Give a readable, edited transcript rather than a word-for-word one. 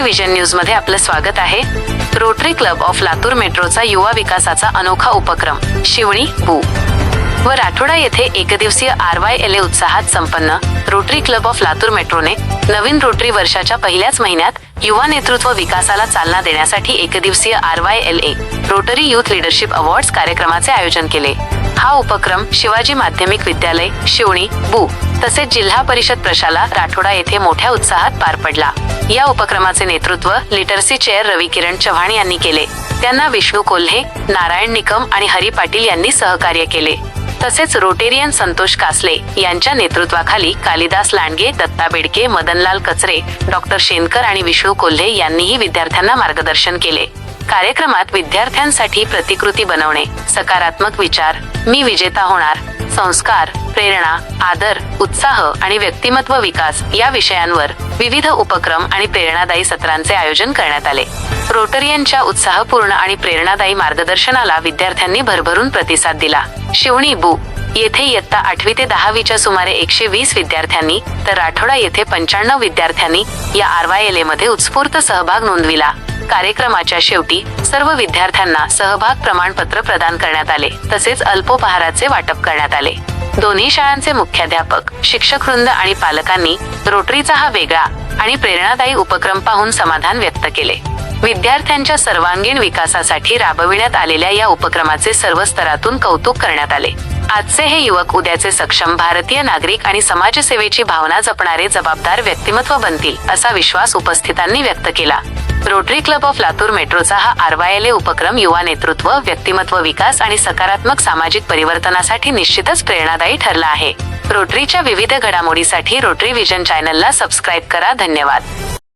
Rotary vision news मध्ये आपलं स्वागत आहे। रोटरी क्लब ऑफ लातूर मेट्रोचा युवा विकासाचा अनोखा उपक्रम शिवणी बू व राठोडा येथे एकदिवसीय RYLA उत्साहात संपन्न। रोटरी क्लब ऑफ लातूर मेट्रोने नवीन रोटरी वर्षाच्या पहिल्याच महिन्यात युवा नेतृत्व विकासाला चालना देण्यासाठी एकदिवसीय RYLA rotary youth leadership awards कार्यक्रमाचे आयोजन केले। हा उपक्रम शिवाजी माध्यमिक विद्यालय शिवणी बू तसेच जिल्हा परिषद प्रशाला राठोडा येथे मोठ्या उत्साहात पार पडला। या उपक्रमाचे नेतृत्व लिटरसी चेअर रवी किरण चव्हाण यांनी केले। त्यांना विष्णू कोल्हे, नारायण निकम आणि हरी पाटील यांनी सहकार्य केले। तसेच रोटेरियन संतोष कासले यांच्या नेतृत्वाखाली कालिदास लांडगे, दत्ता बेडके, मदनलाल कचरे, डॉक्टर शेनकर आणि विष्णू कोल्हे यांनीही विद्यार्थ्यांना मार्गदर्शन केले। कार्यक्रमात विद्यार्थ्यांसाठी प्रतिकृती बनवणे, सकारात्मक विचार, मी विजेता होणार, संस्कार, प्रेरणा, आदर, उत्साह आणि व्यक्तिमत्व विकास या विषयांवर विविध उपक्रम आणि प्रेरणादायी सत्रांचे आयोजन करण्यात आले। रोटरियनच्या उत्साहपूर्ण आणि प्रेरणादायी मार्गदर्शनाला विद्यार्थ्यांनी भरभरून प्रतिसाद दिला। शिवणी बू येथे इयत्ता 8वी ते 10वीच्या सुमारे 120 विद्यार्थ्यांनी तर राठोडा येथे 95 विद्यार्थ्यांनी या RYLA मध्ये उत्स्फूर्त सहभाग नोंदविला। कार्यक्रमाच्या शेवटी सर्व विद्यार्थ्यांना सहभाग प्रमाणपत्र प्रदान करण्यात आले तसेच अल्पोपहाराचे वाटप करण्यात आले। दोन्ही शाळांचे मुख्याध्यापक, शिक्षकवृंद आणि पालकांनी रोटरीचा हा वेगळा आणि प्रेरणादायी उपक्रम पाहून समाधान व्यक्त केले। विद्यार्थ्यांच्या सर्वांगीण विकासासाठी राबविण्यात आलेल्या या उपक्रमाचे सर्व स्तरातून कौतुक करण्यात आले। आजचे हे युवक उद्याचे सक्षम भारतीय नागरिक आणि समाजसेवेची भावना जपणारे जबाबदार व्यक्तिमत्व बनतील असा विश्वास उपस्थितांनी व्यक्त केला। रोटरी क्लब ऑफ लातूर मेट्रोचा हा RYLA उपक्रम युवा नेतृत्व, व्यक्तिमत्व विकास आणि सकारात्मक सामाजिक परिवर्तनासाठी निश्चितच प्रेरणादायी ठरला आहे। रोटरीच्या विविध घडामोडीसाठी रोटरी विजन चॅनलला सबस्क्राईब करा। धन्यवाद।